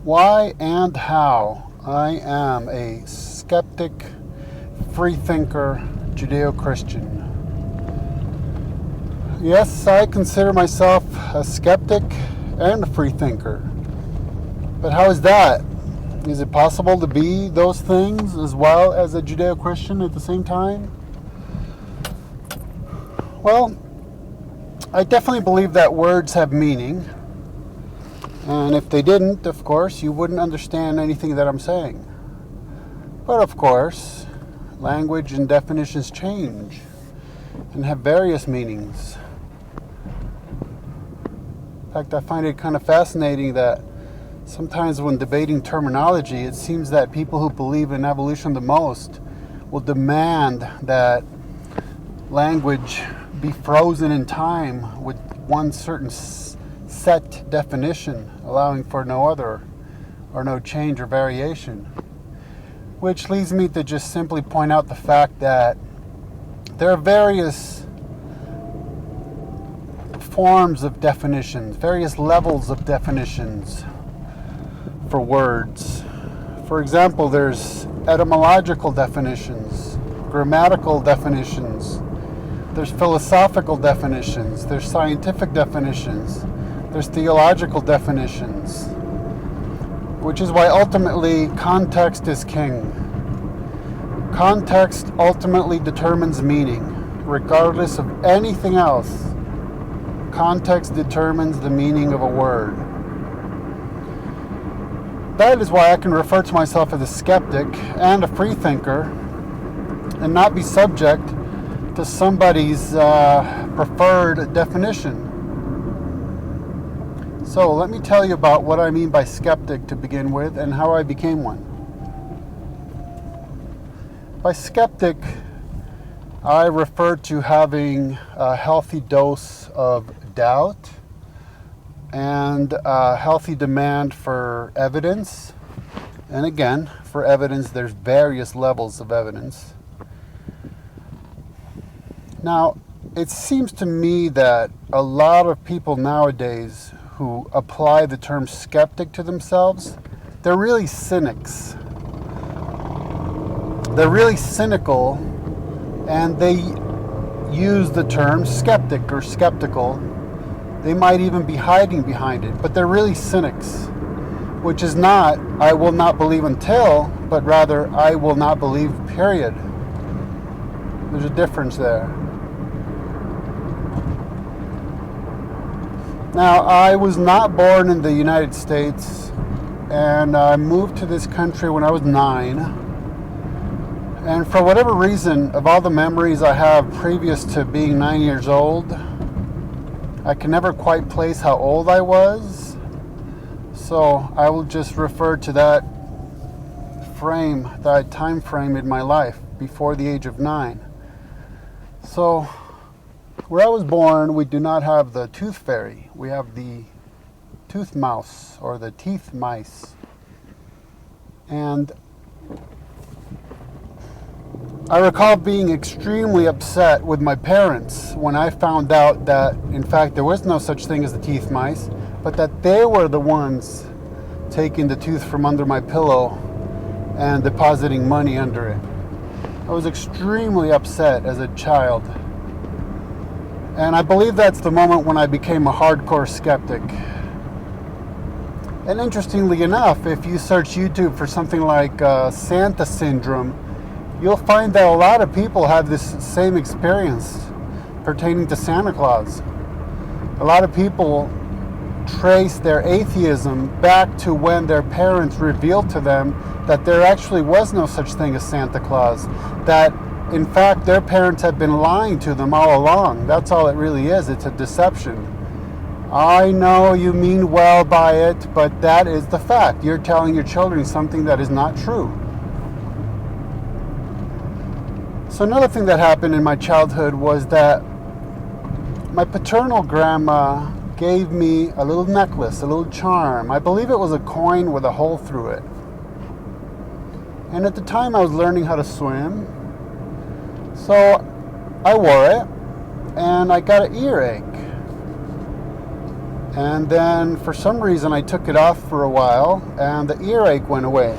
Why and how I am a skeptic, freethinker, Judeo-Christian. Yes, I consider myself a skeptic and a freethinker. But how is that? Is it possible to be those things as well as a Judeo-Christian at the same time? Well, I definitely believe that words have meaning. And if they didn't, of course, you wouldn't understand anything that I'm saying. But of course, language and definitions change and have various meanings. In fact, I find it kind of fascinating that sometimes when debating terminology, it seems that people who believe in evolution the most will demand that language be frozen in time with one certain set definition, allowing for no other or no change or variation. Which leads me to just simply point out the fact that there are various forms of definitions, various levels of definitions for words. For example, there's etymological definitions, grammatical definitions, there's philosophical definitions, there's scientific definitions, there's theological definitions, which is why ultimately context is king. Context ultimately determines meaning, regardless of anything else. Context determines the meaning of a word. That is why I can refer to myself as a skeptic and a freethinker and not be subject to somebody's preferred definition. So let me tell you about what I mean by skeptic to begin with and how I became one. By skeptic, I refer to having a healthy dose of doubt and a healthy demand for evidence. And again, for evidence, there's various levels of evidence. Now, it seems to me that a lot of people nowadays who apply the term skeptic to themselves, they're really cynics. They're really cynical, and they use the term skeptic or skeptical. They might even be hiding behind it, but they're really cynics, which is not, I will not believe until, but rather, I will not believe, period. There's a difference there. Now, I was not born in the United States, and I moved to this country when I was 9. And for whatever reason, of all the memories I have previous to being 9 years old, I can never quite place how old I was. So I will just refer to that time frame in my life before the age of 9. So where I was born, we do not have the tooth fairy. We have the tooth mouse or the teeth mice. And I recall being extremely upset with my parents when I found out that, in fact, there was no such thing as the teeth mice, but that they were the ones taking the tooth from under my pillow and depositing money under it. I was extremely upset as a child. And I believe that's the moment when I became a hardcore skeptic. And interestingly enough, if you search YouTube for something like Santa syndrome, you'll find that a lot of people have this same experience pertaining to Santa Claus. A lot of people trace their atheism back to when their parents revealed to them that there actually was no such thing as Santa Claus, that in fact their parents had been lying to them all along. That's all it really is. It's a deception. I know you mean well by it, but that is the fact. You're telling your children something that is not true. So another thing that happened in my childhood was that my paternal grandma gave me a little necklace, a little charm. I believe it was a coin with a hole through it. And at the time I was learning how to swim. So I wore it and I got an earache. And then for some reason I took it off for a while and the earache went away.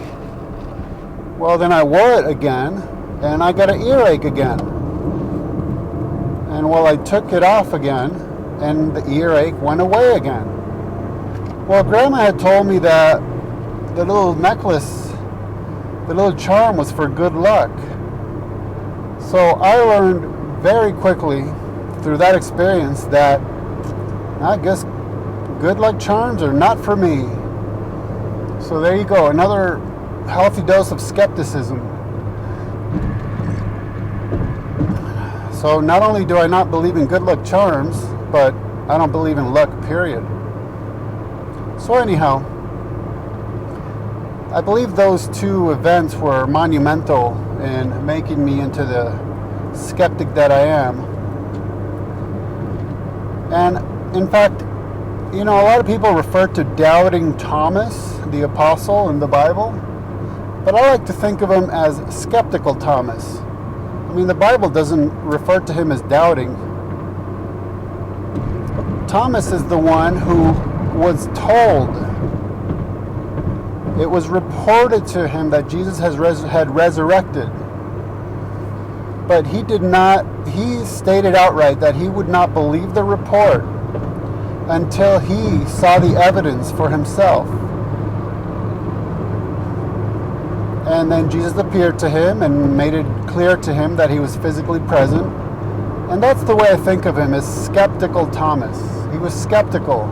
Well, then I wore it again and I got an earache again. And well, I took it off again and the earache went away again. Well, Grandma had told me that the little necklace, the little charm was for good luck. So I learned very quickly through that experience that I guess good luck charms are not for me. So there you go, another healthy dose of skepticism. So not only do I not believe in good luck charms, but I don't believe in luck, period. So anyhow, I believe those two events were monumental in making me into the skeptic that I am. And in fact, you know, a lot of people refer to doubting Thomas, the apostle in the Bible, but I like to think of him as skeptical Thomas. I mean, the Bible doesn't refer to him as doubting. Thomas is the one who was told, it was reported to him that Jesus had resurrected. But he did not, he stated outright that he would not believe the report until he saw the evidence for himself. And then Jesus appeared to him and made it clear to him that he was physically present. And that's the way I think of him, as skeptical Thomas. He was skeptical.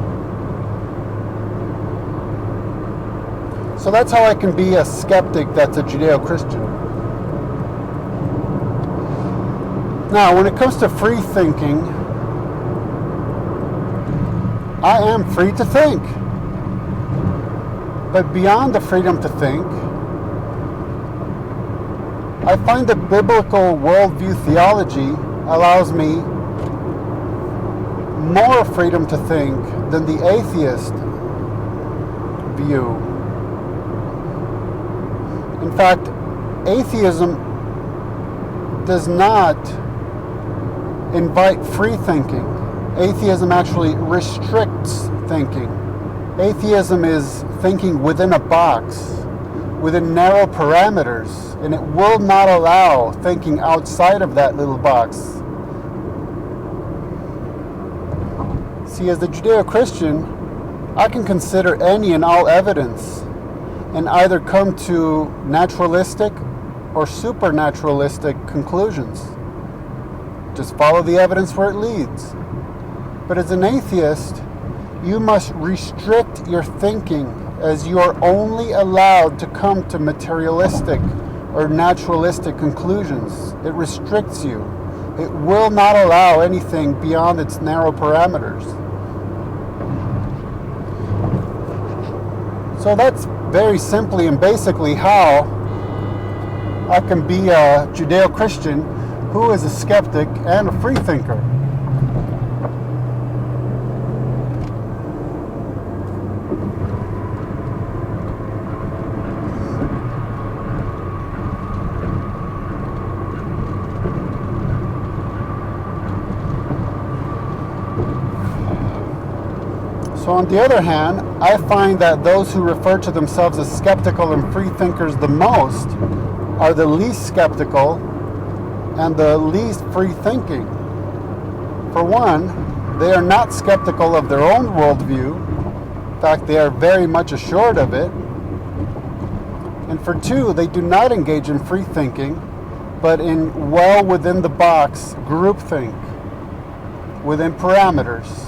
So that's how I can be a skeptic that's a Judeo-Christian. Now, when it comes to free thinking, I am free to think. But beyond the freedom to think, I find the biblical worldview theology allows me more freedom to think than the atheist view. In fact, atheism does not invite free thinking. Atheism actually restricts thinking. Atheism is thinking within a box, within narrow parameters, and it will not allow thinking outside of that little box. See, as a Judeo-Christian, I can consider any and all evidence and either come to naturalistic or supernaturalistic conclusions. Just follow the evidence where it leads. But as an atheist, you must restrict your thinking, as you are only allowed to come to materialistic or naturalistic conclusions. It restricts you. It will not allow anything beyond its narrow parameters. So that's very simply and basically how I can be a Judeo-Christian who is a skeptic and a free thinker. So on the other hand, I find that those who refer to themselves as skeptical and free thinkers the most are the least skeptical and the least free thinking. For one, they are not skeptical of their own worldview. In fact, they are very much assured of it. And for two, they do not engage in free thinking, but in well within the box groupthink, within parameters.